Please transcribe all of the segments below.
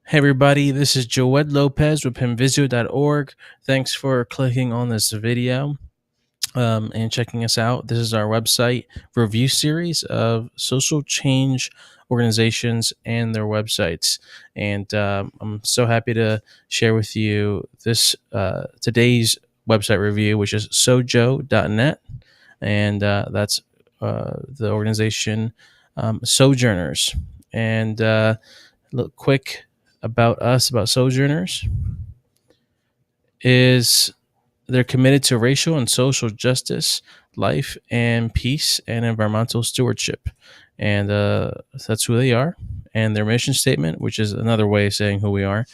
Hey everybody, this is Joed Lopez with penvisio.org. Thanks for clicking on this video and checking us out. This is our website review series of social change organizations and their websites. And I'm so happy to share with you this today's website review, which is sojo.net. And that's the organization Sojourners. And look quick about us, about Sojourners, is they're committed to racial and social justice, life and peace, and environmental stewardship. And that's who they are. And their mission statement, which is another way of saying who we are,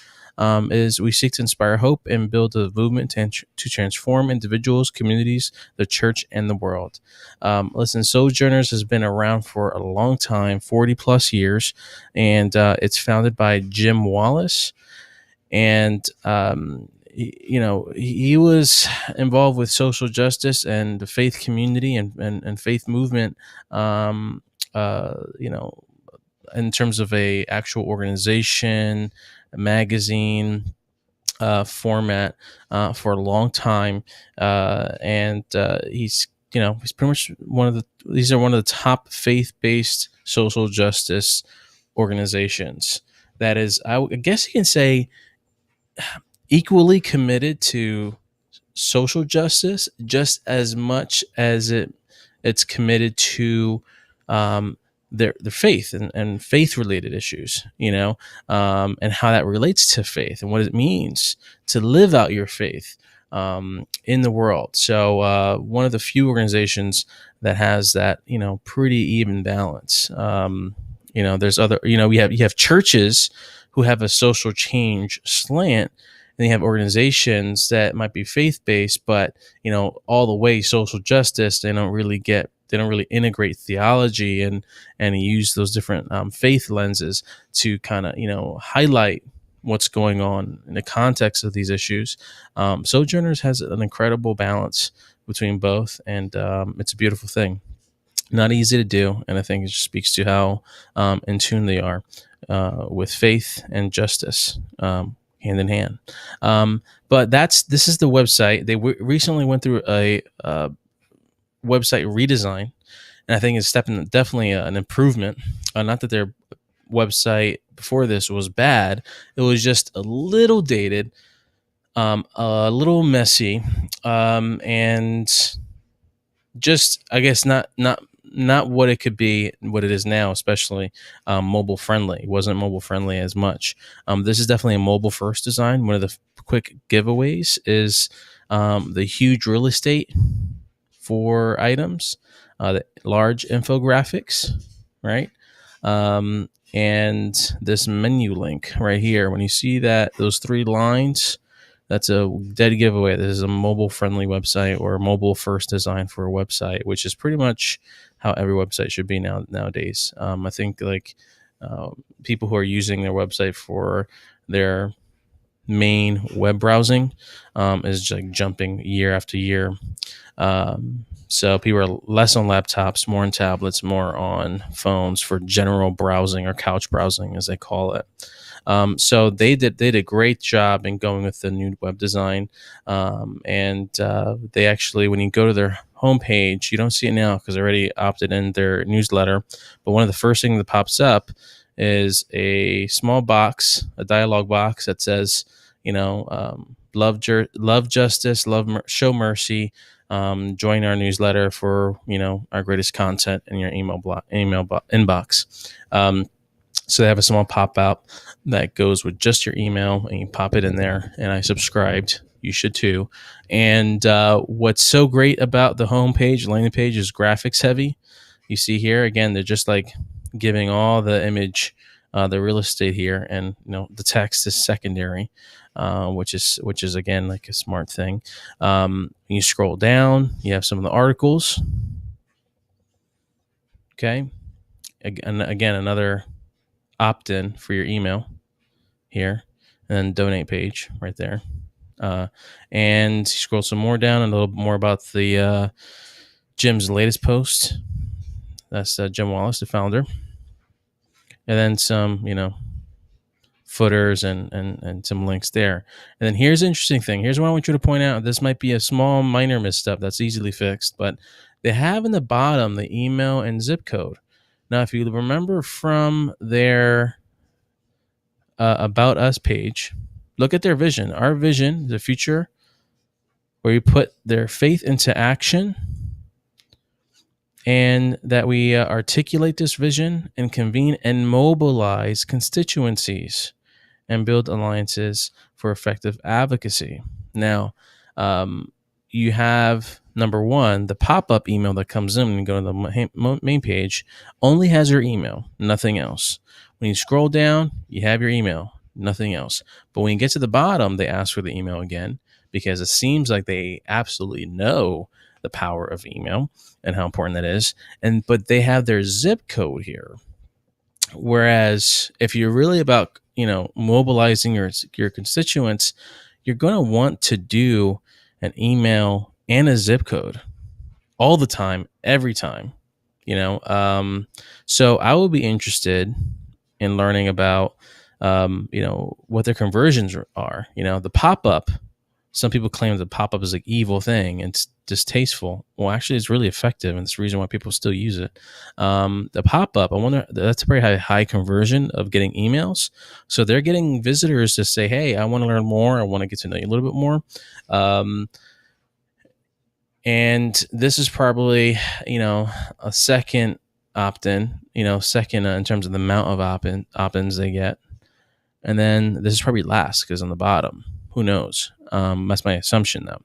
is we seek to inspire hope and build a movement to transform individuals, communities, the church, and the world. Listen, Sojourners has been around for a long time, 40 plus years, and it's founded by Jim Wallace. And he was involved with social justice and the faith community and faith movement, um, uh, you know, in terms of a actual organization, a magazine format for a long time. And he's pretty much these are one of the top faith-based social justice organizations that is, I guess you can say, equally committed to social justice just as much as it's committed to their faith and faith related issues, and how that relates to faith and what it means to live out your faith in the world. So one of the few organizations that has that, pretty even balance. There's other, you have churches who have a social change slant, and you have organizations that might be faith-based, but all the way social justice. They don't really integrate theology and use those different faith lenses to kind of highlight what's going on in the context of these issues. Sojourners has an incredible balance between both, and it's a beautiful thing. Not easy to do, and I think it just speaks to how in tune they are with faith and justice, hand in hand. But this is the website. They recently went through a website redesign, and I think it's definitely an improvement. Not that their website before this was bad; it was just a little dated, a little messy, and just, I guess, not what it could be, what it is now, especially mobile friendly. It wasn't mobile friendly as much. This is definitely a mobile first design. One of the quick giveaways is the huge real estate for items, the large infographics, right? And this menu link right here. When you see those three lines, that's a dead giveaway. This is a mobile friendly website, or a mobile first design for a website, which is pretty much how every website should be nowadays. I think people who are using their website for their main web browsing is like jumping year after year. So people are less on laptops, more on tablets, more on phones for general browsing, or couch browsing as they call it. So they did a great job in going with the new web design. And they actually, when you go to their homepage, you don't see it now because they already opted in their newsletter. But one of the first things that pops up is a small box, a dialogue box that says, love justice, show mercy. Join our newsletter for our greatest content in your inbox. So they have a small pop out that goes with just your email, and you pop it in there. And I subscribed. You should too. And what's so great about the homepage, landing page, is graphics heavy. You see here again, they're just like giving all the image, the real estate here, and the text is secondary, which is again like a smart thing. You scroll down, you have some of the articles. Okay, again another opt-in for your email here, and then donate page right there. And you scroll some more down, and a little more about the Jim's latest post. That's Jim Wallace, the founder. And then some, footers and some links there. And then here's the interesting thing. Here's what I want you to point out. This might be a small minor misstep that's easily fixed, but they have in the bottom the email and zip code. Now, if you remember from their About Us page, look at their vision. Our vision, the future, where you put their faith into action, and that we articulate this vision and convene and mobilize constituencies and build alliances for effective advocacy. Now, you have number one, the pop-up email that comes in when you go to the main page only has your email, nothing else. When you scroll down, you have your email, nothing else. But when you get to the bottom, they ask for the email again, because it seems like they absolutely know the power of email and how important that is. But they have their zip code here. Whereas if you're really about, mobilizing your constituents, you're going to want to do an email and a zip code all the time, every time, So I will be interested in learning about, what their conversions are. The pop-up, some people claim the pop-up is an evil thing and it's distasteful. Well, actually, it's really effective, and it's the reason why people still use it. The pop-up, I wonder, that's a very high conversion of getting emails. So they're getting visitors to say, hey, I want to learn more. I want to get to know you a little bit more. And this is probably, a second opt-in, second in terms of the amount of opt-ins they get. And then this is probably last because on the bottom, who knows? That's my assumption, though.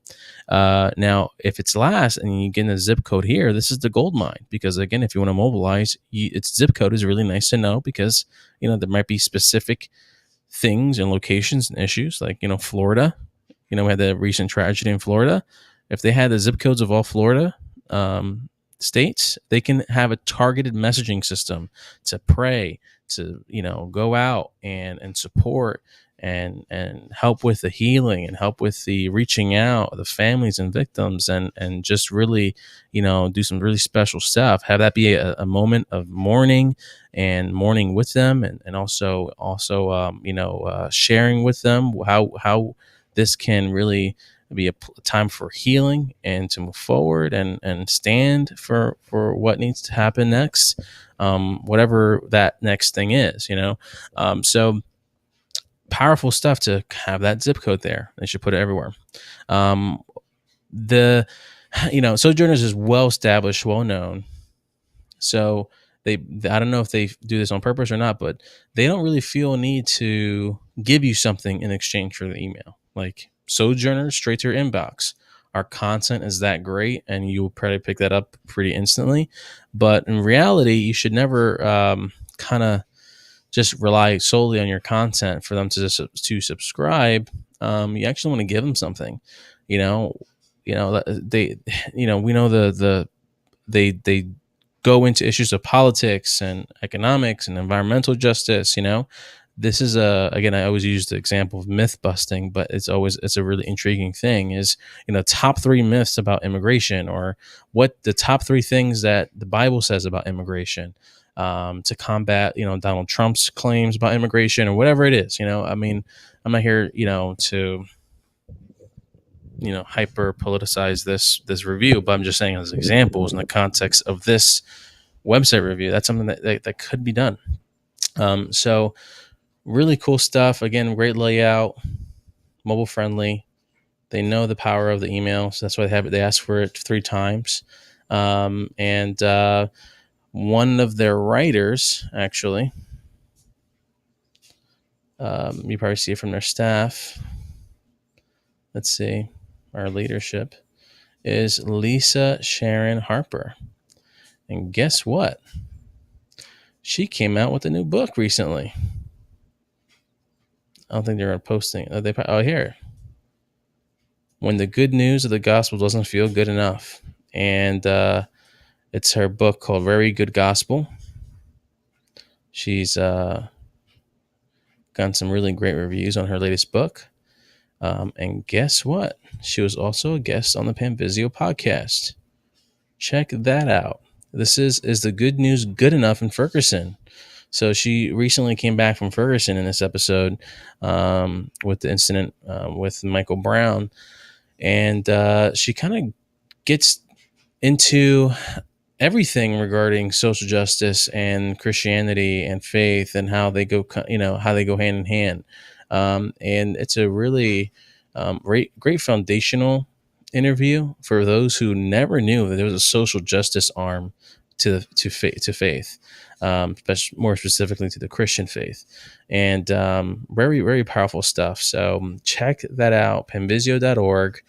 Now, if it's last and you get a zip code here, this is the gold mine. Because, again, if you want to mobilize, its zip code is really nice to know because, there might be specific things and locations and issues like, Florida. We had the recent tragedy in Florida. If they had the zip codes of all Florida states, they can have a targeted messaging system to pray, to, go out and support and help with the healing and help with the reaching out of the families and victims and just really, do some really special stuff. Have that be a moment of mourning and mourning with them and also sharing with them how this can really be a time for healing and to move forward and stand for what needs to happen next, whatever that next thing is, so powerful stuff to have that zip code there. They should put it everywhere. Sojourners is well established, well known. So I don't know if they do this on purpose or not, but they don't really feel a need to give you something in exchange for the email. Like Sojourners, straight to your inbox. Our content is that great, and you'll probably pick that up pretty instantly. But in reality, you should never kind of just rely solely on your content for them to subscribe. You actually want to give them something. They we know they go into issues of politics and economics and environmental justice. This is again, I always use the example of myth busting, but it's a really intriguing thing is, top 3 myths about immigration, or what the top 3 things that the Bible says about immigration, to combat, Donald Trump's claims about immigration or whatever it is. I'm not here, to, hyper politicize this review, but I'm just saying as examples in the context of this website review, that's something that could be done. So really cool stuff. Again, great layout, mobile friendly. They know the power of the email, so that's why they ask for it 3 times. And one of their writers, actually, you probably see it from their staff. Let's see, our leadership is Lisa Sharon Harper. And guess what? She came out with a new book recently. I don't think they're posting. Here. When the good news of the gospel doesn't feel good enough. And it's her book called Very Good Gospel. She's gotten some really great reviews on her latest book. And guess what? She was also a guest on the Panvisio podcast. Check that out. This is the good news good enough in Ferguson? So she recently came back from Ferguson in this episode, with the incident with Michael Brown, and she kind of gets into everything regarding social justice and Christianity and faith and how they go, how they go hand in hand. And it's a really great foundational interview for those who never knew that there was a social justice arm to faith, more specifically to the Christian faith, and very very powerful stuff. So check that out, penvisio.org.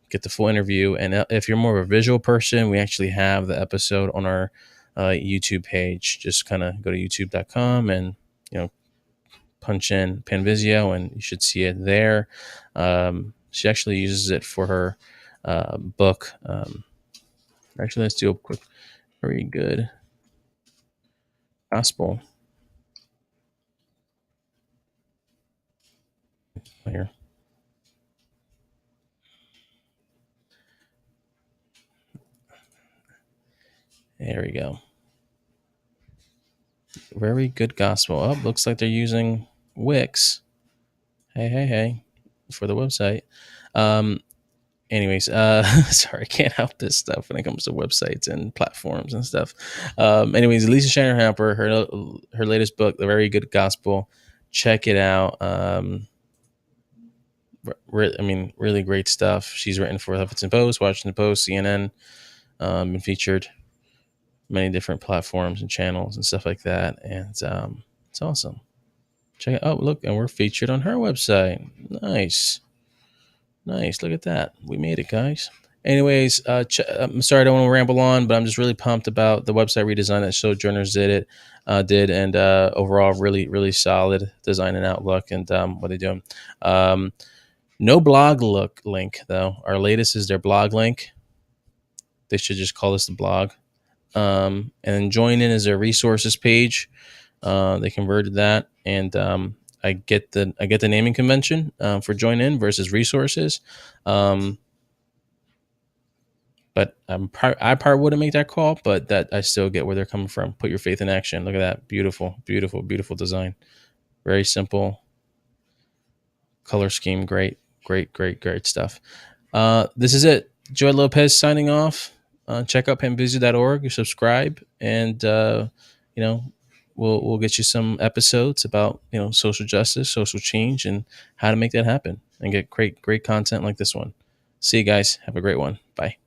Get the full interview. And if you're more of a visual person, we actually have the episode on our YouTube page. Just kind of go to youtube.com and punch in Panvisio, and you should see it there. She actually uses it for her book. Actually, let's do a quick, very good gospel here. There we go. Very good gospel. Oh, looks like they're using Wix. Hey, for the website. Um, Anyways, sorry, I can't help this stuff when it comes to websites and platforms and stuff. Anyways, Lisa Shannon-Hamper, her latest book, The Very Good Gospel, check it out. Really great stuff. She's written for Huffington Post, Washington Post, CNN, been featured many different platforms and channels and stuff like that, and it's awesome. Check it out. Look, and we're featured on her website. Nice. Nice. Look at that. We made it, guys. Anyways, I'm sorry I don't want to ramble on, but I'm just really pumped about the website redesign that Sojourners did, and overall really really solid design and outlook, and what they're doing. No blog link though. Our latest is their blog link. They should just call this the blog. And then join in as their resources page. They converted that, and I get the naming convention for join in versus resources. But I probably wouldn't make that call, but that I still get where they're coming from. Put your faith in action. Look at that. Beautiful, beautiful, beautiful design. Very simple. Color scheme. Great, great, great, great stuff. This is it. Joy Lopez signing off. Check out penvisio.org, subscribe, and we'll get you some episodes about social justice, social change, and how to make that happen, and get great content like this one. See you guys. Have a great one. Bye.